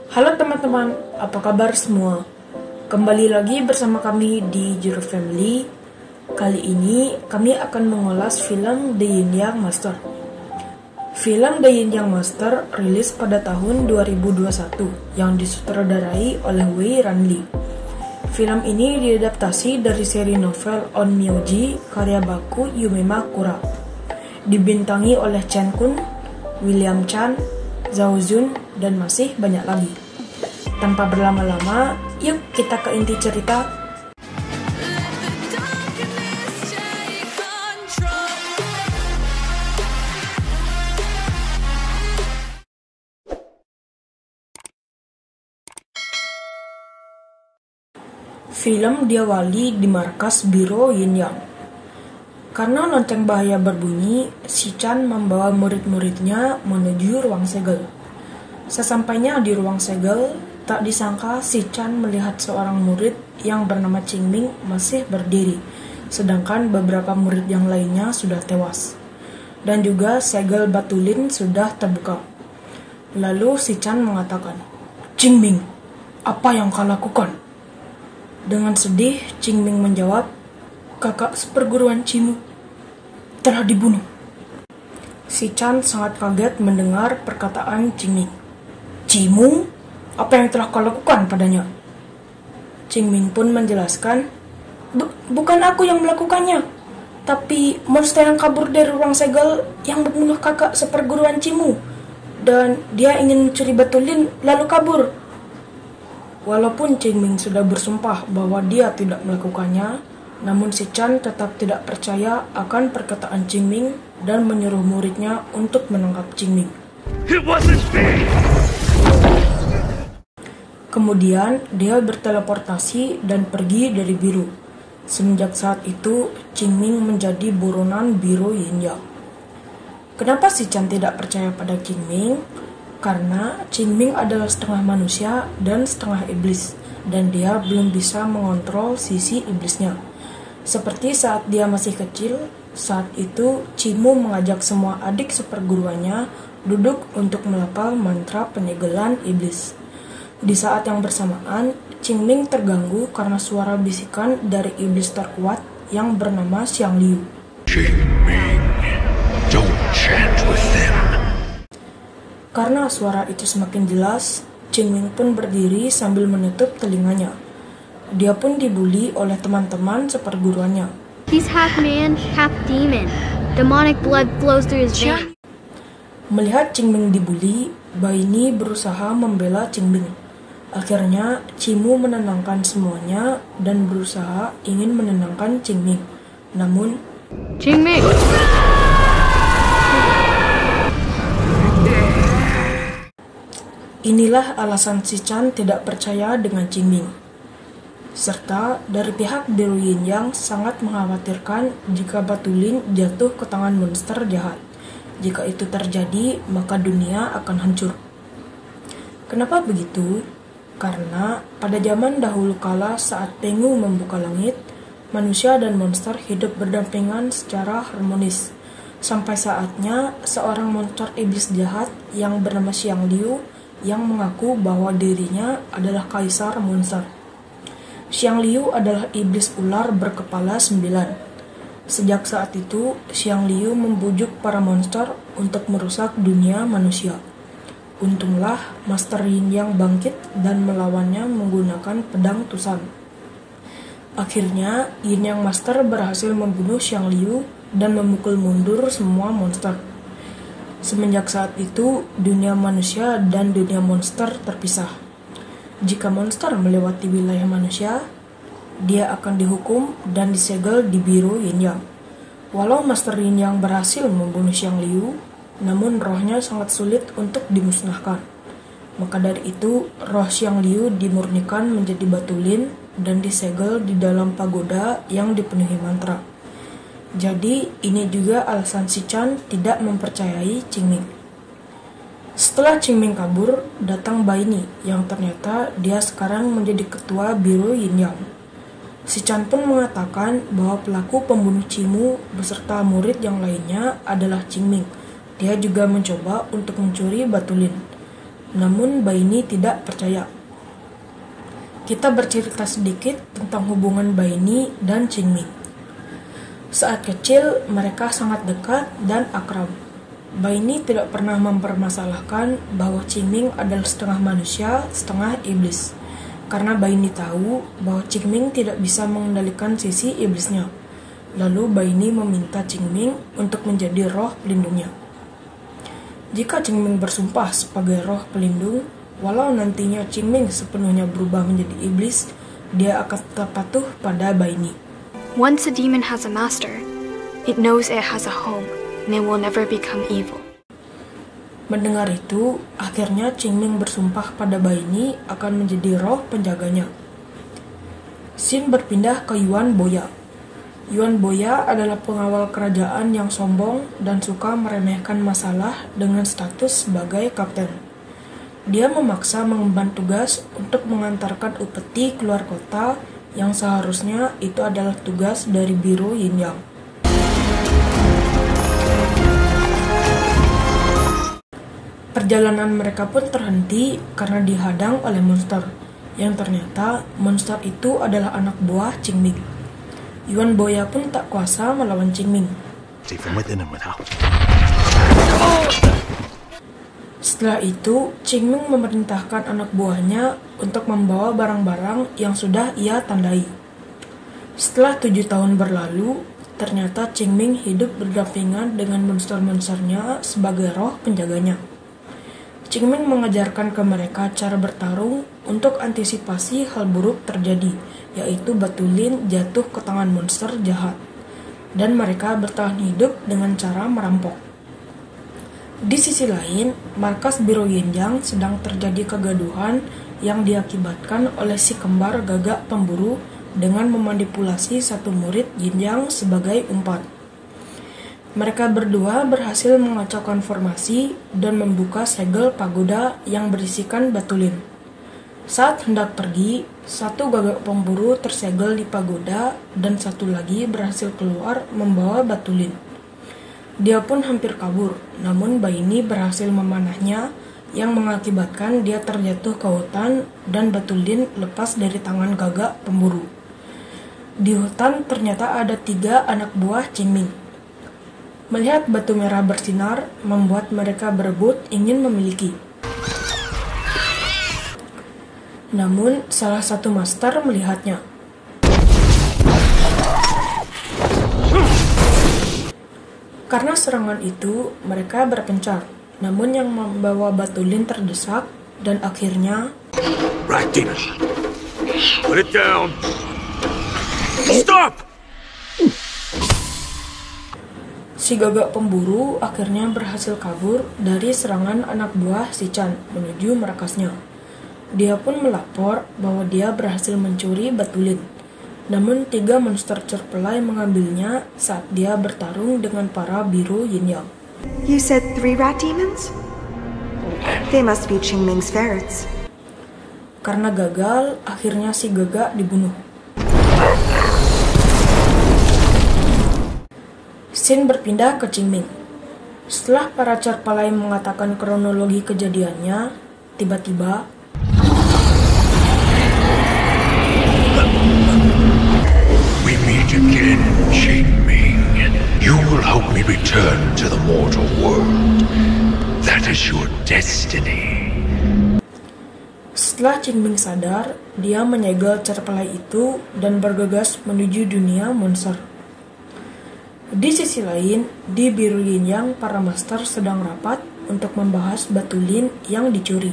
Halo teman-teman, apa kabar semua? Kembali lagi bersama kami di Juru Family. Kali ini kami akan mengulas film The Yin Yang Master. Film The Yin Yang Master rilis pada tahun 2021 yang disutradarai oleh Wei Ran Lee. Film ini diadaptasi dari seri novel On Myoji karya baku Yumema Kura. Dibintangi oleh Chen Kun, William Chan, Zhao Jun, dan masih banyak lagi. Tanpa berlama-lama, yuk kita ke inti cerita. Film diawali di markas Biro Yin Yang. Karena lonceng bahaya berbunyi, si Chan membawa murid-muridnya menuju ruang segel. Sesampainya di ruang segel, tak disangka si Chan melihat seorang murid yang bernama Qingming masih berdiri, sedangkan beberapa murid yang lainnya sudah tewas. Dan juga segel batulin sudah terbuka. Lalu si Chan mengatakan, "Qingming, apa yang kau lakukan?" Dengan sedih, Qingming menjawab, "Kakak seperguruan Cimu telah dibunuh." Si Chan sangat kaget mendengar perkataan Qingming. "Cimu? Apa yang telah kau lakukan padanya?" Qingming pun menjelaskan, Bukan aku yang melakukannya, tapi monster yang kabur dari ruang segel yang membunuh kakak seperguruan Cimu, dan dia ingin mencuri batulin lalu kabur." Walaupun Qingming sudah bersumpah bahwa dia tidak melakukannya, namun si Chan tetap tidak percaya akan perkataan Qingming dan menyuruh muridnya untuk menangkap Qingming. It wasn't me. Kemudian dia berteleportasi dan pergi dari biru. Semenjak saat itu, Qingming menjadi buronan Biro Yin Yang. Kenapa si Chan tidak percaya pada Qingming? Karena Qingming adalah setengah manusia dan setengah iblis, dan dia belum bisa mengontrol sisi iblisnya. Seperti saat dia masih kecil, saat itu Cimu mengajak semua adik seperguruannya duduk untuk melafal mantra penyegelan iblis. Di saat yang bersamaan, Qingming terganggu karena suara bisikan dari iblis terkuat yang bernama Xiang Liu. Qingming, don't chant with them. Karena suara itu semakin jelas, Qingming pun berdiri sambil menutup telinganya. Dia pun dibully oleh teman-teman seperguruannya. He's half man, half demon. Demonic blood flows through his veins. Melihat Qingming dibully, Baini berusaha membela Qingming. Akhirnya, Cimu menenangkan semuanya dan berusaha ingin menenangkan Qingming. Namun, Qingming! inilah alasan si Chan tidak percaya dengan Qingming. Serta dari pihak Biro Yin Yang sangat mengkhawatirkan jika batulin jatuh ke tangan monster jahat. Jika itu terjadi, maka dunia akan hancur. Kenapa begitu? Karena pada zaman dahulu kala saat Pengu membuka langit, manusia dan monster hidup berdampingan secara harmonis. Sampai saatnya seorang monster iblis jahat yang bernama Xiang Liu yang mengaku bahwa dirinya adalah kaisar monster. Xiang Liu adalah iblis ular berkepala 9. Sejak saat itu, Xiang Liu membujuk para monster untuk merusak dunia manusia. Untunglah Master Yin Yang bangkit dan melawannya menggunakan pedang Tusan. Akhirnya, Yin Yang Master berhasil membunuh Xiang Liu dan memukul mundur semua monster. Semenjak saat itu, dunia manusia dan dunia monster terpisah. Jika monster melewati wilayah manusia, dia akan dihukum dan disegel di Biro Yin Yang. Walau Master Yin Yang berhasil membunuh Xiang Liu, namun rohnya sangat sulit untuk dimusnahkan. Maka dari itu, roh Xiang Liu dimurnikan menjadi batulin dan disegel di dalam pagoda yang dipenuhi mantra. Jadi, ini juga alasan si Chan tidak mempercayai Qingming. Setelah Qingming kabur, datang Baini yang ternyata dia sekarang menjadi ketua Biro Yin Yang. Si Chan pun mengatakan bahwa pelaku pembunuh Cimu beserta murid yang lainnya adalah Qingming. Dia juga mencoba untuk mencuri batulin. Namun Baini tidak percaya. Kita bercerita sedikit tentang hubungan Baini dan Qingming. Saat kecil, mereka sangat dekat dan akrab. Baini tidak pernah mempermasalahkan bahwa Qingming adalah setengah manusia, setengah iblis. Karena Baini tahu bahwa Qingming tidak bisa mengendalikan sisi iblisnya. Lalu Baini meminta Qingming untuk menjadi roh pelindungnya. Jika Qingming bersumpah sebagai roh pelindung, walau nantinya Qingming sepenuhnya berubah menjadi iblis, dia akan tetap patuh pada Baini. Once a demon has a master, it knows it has a home, and it will never become evil. Mendengar itu, akhirnya Qingming bersumpah pada Baini akan menjadi roh penjaganya. Xin berpindah ke Yuan Boya. Yuan Boya adalah pengawal kerajaan yang sombong dan suka meremehkan masalah dengan status sebagai kapten. Dia memaksa mengemban tugas untuk mengantarkan upeti keluar kota yang seharusnya itu adalah tugas dari Biro Yin Yang. Perjalanan mereka pun terhenti karena dihadang oleh monster, yang ternyata monster itu adalah anak buah Qingming. Yuan Boya pun tak kuasa melawan Qingming. Setelah itu, Qingming memerintahkan anak buahnya untuk membawa barang-barang yang sudah ia tandai. Setelah 7 tahun berlalu, ternyata Qingming hidup berdampingan dengan monster-monsternya sebagai roh penjaganya. Qingming mengajarkan ke mereka cara bertarung untuk antisipasi hal buruk terjadi, yaitu Batu Lin jatuh ke tangan monster jahat, dan mereka bertahan hidup dengan cara merampok. Di sisi lain, markas Biro Yin Yang sedang terjadi kegaduhan yang diakibatkan oleh si kembar gagak pemburu dengan memanipulasi satu murid Yin Yang sebagai umpan. Mereka berdua berhasil mengacaukan formasi dan membuka segel pagoda yang berisikan Batu Lin. Saat hendak pergi, satu gagak pemburu tersegel di pagoda dan satu lagi berhasil keluar membawa Batu Lin. Dia pun hampir kabur, namun Baini berhasil memanahnya yang mengakibatkan dia terjatuh ke hutan dan Batu Lin lepas dari tangan gagak pemburu. Di hutan ternyata ada 3 anak buah Qingming. Melihat batu merah bersinar, membuat mereka berebut ingin memiliki. Namun, salah satu master melihatnya. Karena serangan itu, mereka berpencar. Namun yang membawa Batu Lin terdesak, dan akhirnya... Right, demon. Put it down. Stop! Si gagak pemburu akhirnya berhasil kabur dari serangan anak buah si Chan menuju markasnya. Dia pun melapor bahwa dia berhasil mencuri Batu Lin. Namun 3 monster cerpelai mengambilnya saat dia bertarung dengan para Biro Yin Yang. You said 3 rat demons? They must be Qingming's ferrets. Karena gagal, akhirnya si gagak dibunuh. Xin berpindah ke Qingming. Setelah para cerpelai mengatakan kronologi kejadiannya, tiba-tiba We meet again, Qingming. You will help me return to the mortal world. That is your destiny. Setelah Qingming sadar, dia menyegel cerpelai itu dan bergegas menuju dunia monster. Di sisi lain, di Biro Yin Yang, para master sedang rapat untuk membahas Batu Lin yang dicuri.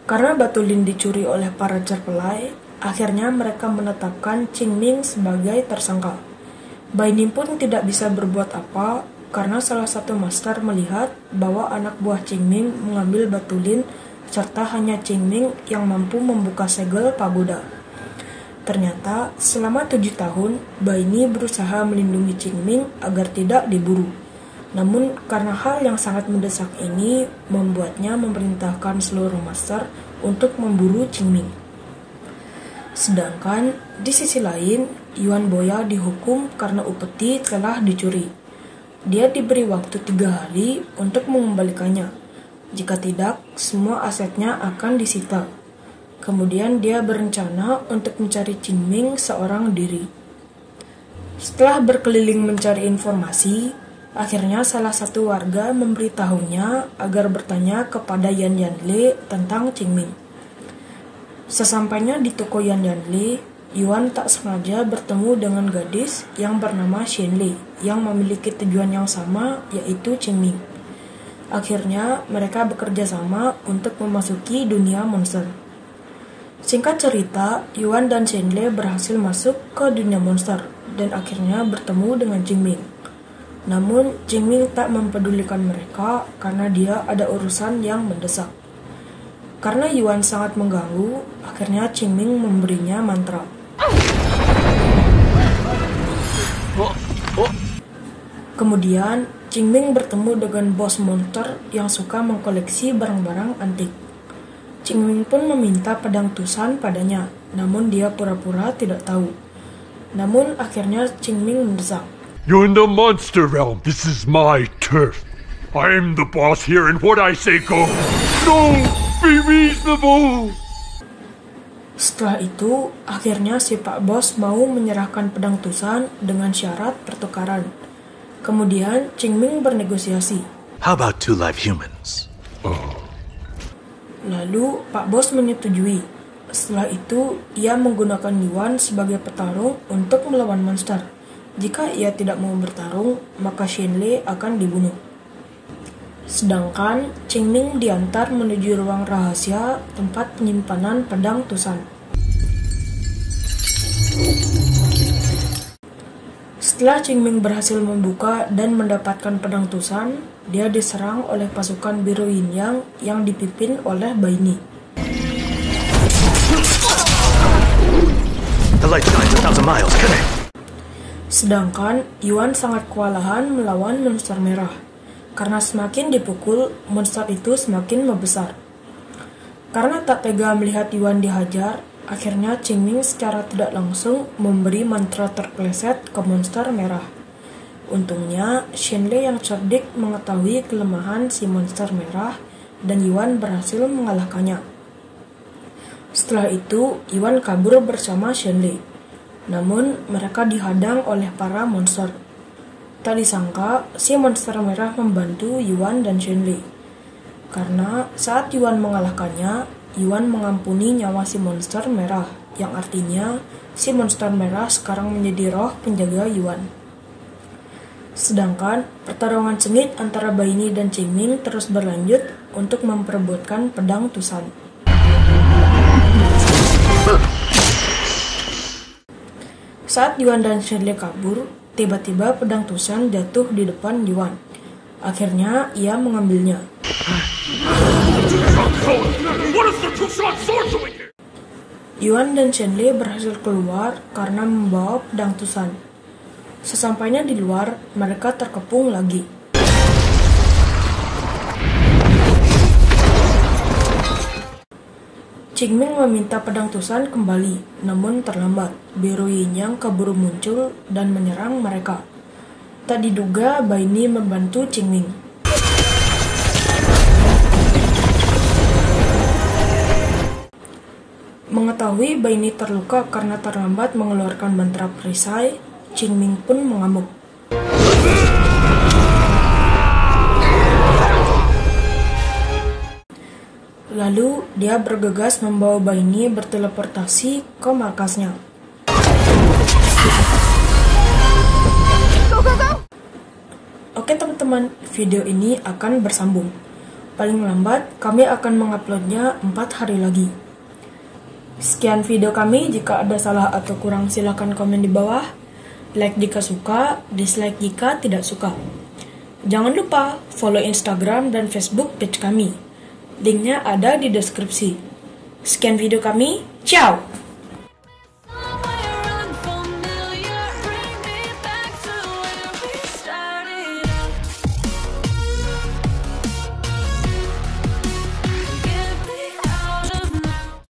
Karena Batu Lin dicuri oleh para cerpelai, akhirnya mereka menetapkan Qingming sebagai tersangka. Baini pun tidak bisa berbuat apa karena salah satu master melihat bahwa anak buah Qingming mengambil Batu Lin serta hanya Qingming yang mampu membuka segel pagoda. Ternyata, selama 7 tahun, Baini berusaha melindungi Qingming agar tidak diburu. Namun, karena hal yang sangat mendesak ini, membuatnya memerintahkan seluruh master untuk memburu Qingming. Sedangkan, di sisi lain, Yuan Boya dihukum karena upeti telah dicuri. Dia diberi waktu 3 hari untuk mengembalikannya. Jika tidak, semua asetnya akan disita. Kemudian dia berencana untuk mencari Qingming seorang diri. Setelah berkeliling mencari informasi, akhirnya salah satu warga memberitahunya agar bertanya kepada Yan Yanli tentang Qingming. Sesampainya di toko Yan Yanli, Yuan tak sengaja bertemu dengan gadis yang bernama Shenli yang memiliki tujuan yang sama, yaitu Qingming. Akhirnya mereka bekerja sama untuk memasuki dunia monster. Singkat cerita, Yuan dan Shenli berhasil masuk ke dunia monster dan akhirnya bertemu dengan Qingming. Namun, Qingming tak mempedulikan mereka karena dia ada urusan yang mendesak. Karena Yuan sangat mengganggu, akhirnya Qingming memberinya mantra. Kemudian, Qingming bertemu dengan bos monster yang suka mengkoleksi barang-barang antik. Qingming pun meminta pedang Tusan padanya, namun dia pura-pura tidak tahu. Namun akhirnya Qingming mendesak. You're in the monster realm. This is my turf. I'm the boss here and what I say goes. No, be reasonable. Setelah itu, akhirnya si Pak Bos mau menyerahkan pedang Tusan dengan syarat pertukaran. Kemudian Qingming bernegosiasi. How about 2 live humans? Lalu Pak Bos menyetujui. Setelah itu, ia menggunakan Yuan sebagai petarung untuk melawan monster. Jika ia tidak mau bertarung, maka Shenli akan dibunuh. Sedangkan Qingming diantar menuju ruang rahasia tempat penyimpanan pedang Tusan. Setelah Qingming berhasil membuka dan mendapatkan pedang Tusan, dia diserang oleh pasukan biru Yin Yang yang dipimpin oleh Baini. The light shines 1,000 miles. Connect. Sedangkan Yuan sangat kewalahan melawan monster merah. Karena semakin dipukul, monster itu semakin membesar. Karena tak tega melihat Yuan dihajar, akhirnya Qingming secara tidak langsung memberi mantra terpleset ke monster merah. Untungnya, Shenli yang cerdik mengetahui kelemahan si monster merah dan Yuan berhasil mengalahkannya. Setelah itu, Yuan kabur bersama Shenli. Namun, mereka dihadang oleh para monster. Tak disangka, si monster merah membantu Yuan dan Shenli. Karena saat Yuan mengalahkannya, Yuan mengampuni nyawa si monster merah, yang artinya si monster merah sekarang menjadi roh penjaga Yuan. Sedangkan pertarungan sengit antara Baini dan Qingming terus berlanjut untuk memperebutkan pedang Tusan. Saat Yuan dan Shenli kabur, tiba-tiba pedang Tusan jatuh di depan Yuan. Akhirnya ia mengambilnya. Yuan dan Shenli berhasil keluar karena membawa pedang Tusan. Sesampainya di luar, mereka terkepung lagi. Qingming meminta pedang Tusan kembali, namun terlambat. Biru Yin Yang keburu muncul dan menyerang mereka. Tak diduga Baini membantu Qingming. Mengetahui Baini terluka karena terlambat mengeluarkan mantra perisai, Qingming pun mengamuk. Lalu dia bergegas membawa Baini berteleportasi ke markasnya. Oke teman-teman, video ini akan bersambung. Paling lambat kami akan menguploadnya 4 hari lagi. Sekian video kami, jika ada salah atau kurang silakan komen di bawah. Like jika suka, dislike jika tidak suka. Jangan lupa follow Instagram dan Facebook page kami. Linknya ada di deskripsi. Sekian video kami, ciao!